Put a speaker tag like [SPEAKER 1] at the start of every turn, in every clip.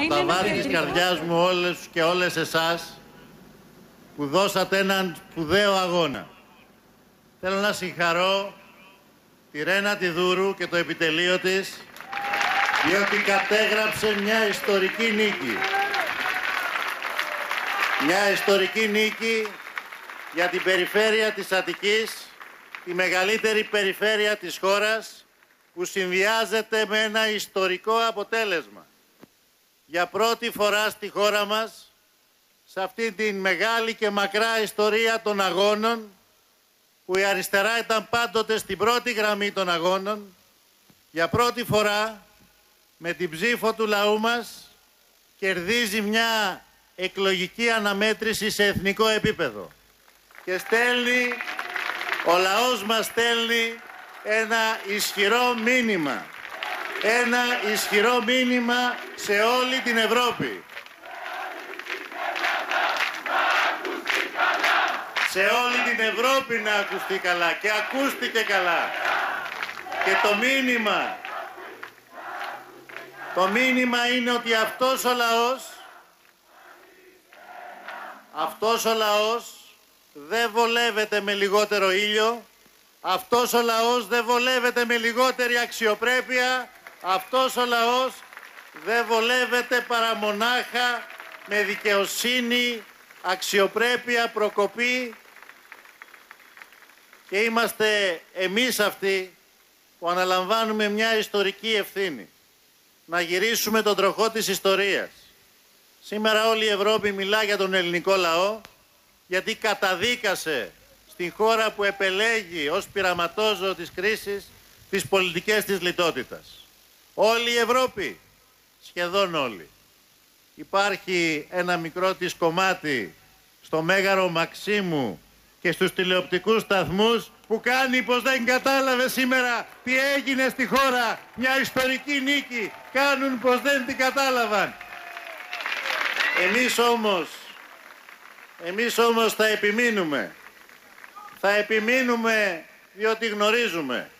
[SPEAKER 1] Τα βάθη της καρδιάς μου όλες και όλες εσάς που δώσατε έναν σπουδαίο αγώνα. Θέλω να συγχαρώ τη Ρένα Τιδούρου και το επιτελείο της, διότι κατέγραψε μια ιστορική νίκη. Μια ιστορική νίκη για την περιφέρεια της Αττικής, τη μεγαλύτερη περιφέρεια της χώρας, που συνδυάζεται με ένα ιστορικό αποτέλεσμα. Για πρώτη φορά στη χώρα μας, σε αυτή την μεγάλη και μακρά ιστορία των αγώνων, που η αριστερά ήταν πάντοτε στην πρώτη γραμμή των αγώνων, για πρώτη φορά με την ψήφο του λαού μας κερδίζει μια εκλογική αναμέτρηση σε εθνικό επίπεδο. Και ο λαός μας στέλνει ένα ισχυρό μήνυμα. Ένα ισχυρό μήνυμα σε όλη την Ευρώπη. Σε όλη την Ευρώπη να ακουστεί καλά, και ακούστηκε καλά. Και το μήνυμα είναι ότι αυτός ο λαός δεν βολεύεται με λιγότερο ήλιο, αυτός ο λαός δεν βολεύεται με λιγότερη αξιοπρέπεια, αυτός ο λαός δεν βολεύεται παρά μονάχα με δικαιοσύνη, αξιοπρέπεια, προκοπή, και είμαστε εμείς αυτοί που αναλαμβάνουμε μια ιστορική ευθύνη. Να γυρίσουμε τον τροχό της ιστορίας. Σήμερα όλη η Ευρώπη μιλά για τον ελληνικό λαό, γιατί καταδίκασε στην χώρα που επελέγει ως πειραματόζωο της κρίσης τις πολιτικές της λιτότητας. Όλη η Ευρώπη, σχεδόν όλη. Υπάρχει ένα μικρό της κομμάτι στο Μέγαρο Μαξίμου και στους τηλεοπτικούς σταθμούς που κάνει πως δεν κατάλαβε σήμερα τι έγινε στη χώρα, μια ιστορική νίκη, κάνουν πως δεν την κατάλαβαν. Εμείς όμως θα επιμείνουμε. Θα επιμείνουμε διότι γνωρίζουμε.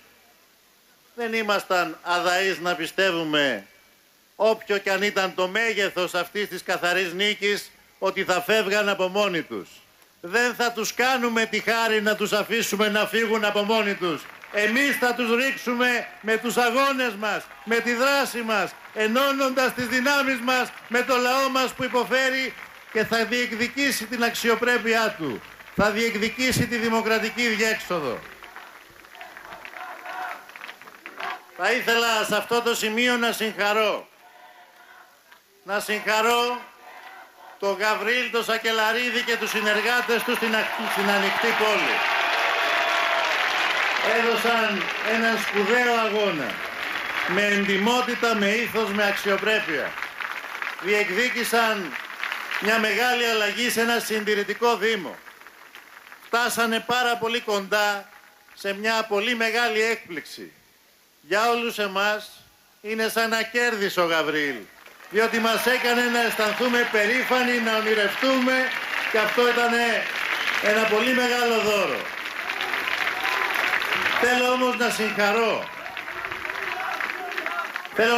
[SPEAKER 1] Δεν ήμασταν αδαείς να πιστεύουμε, όποιο κι αν ήταν το μέγεθος αυτής της καθαρής νίκης, ότι θα φεύγαν από μόνοι τους. Δεν θα τους κάνουμε τη χάρη να τους αφήσουμε να φύγουν από μόνοι τους. Εμείς θα τους ρίξουμε με τους αγώνες μας, με τη δράση μας, ενώνοντας τις δυνάμεις μας με το λαό μας που υποφέρει και θα διεκδικήσει την αξιοπρέπειά του. Θα διεκδικήσει τη δημοκρατική διέξοδο. Θα ήθελα σε αυτό το σημείο να συγχαρώ τον Γαβρίλ, τον Σακελαρίδη και τους συνεργάτες του στην ανοιχτή πόλη. Έδωσαν έναν σπουδαίο αγώνα, με εντιμότητα, με ήθος, με αξιοπρέπεια. Διεκδίκησαν μια μεγάλη αλλαγή σε ένα συντηρητικό δήμο. Φτάσανε πάρα πολύ κοντά σε μια πολύ μεγάλη έκπληξη. Για όλους εμάς είναι σαν να κέρδισε ο Γαβρίλ, διότι μας έκανε να αισθανθούμε περήφανοι, να ονειρευτούμε, και αυτό ήταν ένα πολύ μεγάλο δώρο. Θέλω όμως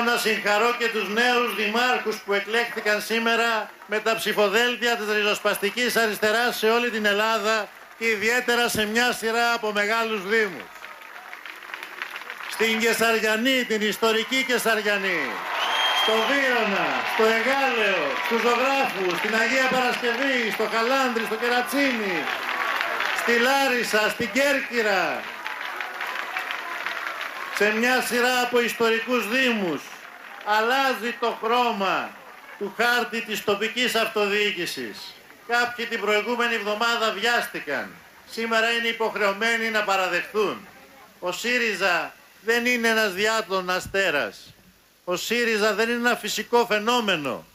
[SPEAKER 1] να συγχαρώ και τους νέους δημάρχους που εκλέχθηκαν σήμερα με τα ψηφοδέλτια της ριζοσπαστικής αριστεράς σε όλη την Ελλάδα και ιδιαίτερα σε μια σειρά από μεγάλους δήμους. Στην Κεσαριανή, την ιστορική Κεσαριανή, στο Βύρωνα, στο Εγάλεο, στους Ζωγράφους, στην Αγία Παρασκευή, στο Χαλάνδρι, στο Κερατσίνι, στη Λάρισα, στην Κέρκυρα, σε μια σειρά από ιστορικούς δήμους. Αλλάζει το χρώμα του χάρτη της τοπικής αυτοδιοίκησης. Κάποιοι την προηγούμενη εβδομάδα βιάστηκαν. Σήμερα είναι υποχρεωμένοι να παραδεχθούν. Ο ΣΥΡΙΖΑ δεν είναι ένας διάτων αστέρας. Ο ΣΥΡΙΖΑ δεν είναι ένα φυσικό φαινόμενο.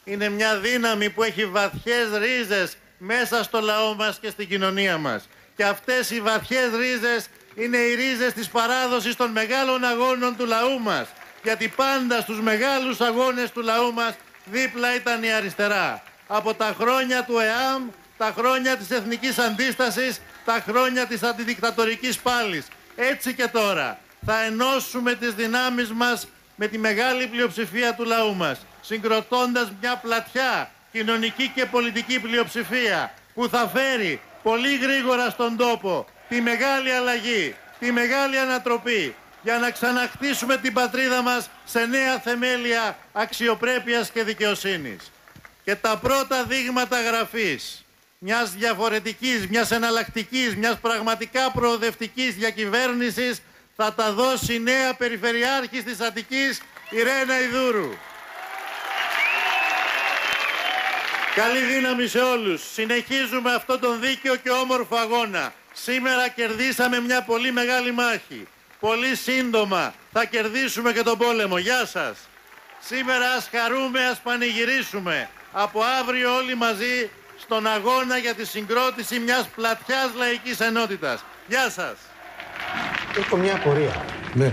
[SPEAKER 1] Είναι μια δύναμη που έχει βαθιές ρίζες μέσα στο λαό μας και στην κοινωνία μας. Και αυτές οι βαθιές ρίζες είναι οι ρίζες της παράδοσης των μεγάλων αγώνων του λαού μας. Γιατί πάντα στους μεγάλους αγώνες του λαού μας δίπλα ήταν η αριστερά. Από τα χρόνια του ΕΑΜ, τα χρόνια της Εθνικής Αντίστασης, τα χρόνια της αντιδικτατορικής πάλης. Έτσι και τώρα θα ενώσουμε τις δυνάμεις μας με τη μεγάλη πλειοψηφία του λαού μας. συγκροτώντας μια πλατιά κοινωνική και πολιτική πλειοψηφία που θα φέρει πολύ γρήγορα στον τόπο τη μεγάλη αλλαγή, τη μεγάλη ανατροπή, για να ξαναχτίσουμε την πατρίδα μας σε νέα θεμέλια αξιοπρέπειας και δικαιοσύνης. Και τα πρώτα δείγματα γραφής μιας διαφορετικής, μιας εναλλακτικής, μιας πραγματικά προοδευτικής διακυβέρνησης θα τα δώσει η νέα Περιφερειάρχης της Αττικής, η Ρένα Ιδούρου. Καλή δύναμη σε όλους. Συνεχίζουμε αυτόν τον δίκαιο και όμορφο αγώνα. Σήμερα κερδίσαμε μια πολύ μεγάλη μάχη. Πολύ σύντομα θα κερδίσουμε και τον πόλεμο. Γεια σας. Σήμερα ας χαρούμε, ας πανηγυρίσουμε. Από αύριο όλοι μαζί στον αγώνα για τη συγκρότηση μιας πλατιάς λαϊκής ενότητας. Γεια σας.
[SPEAKER 2] Έχω μια απορία.
[SPEAKER 3] Ναι.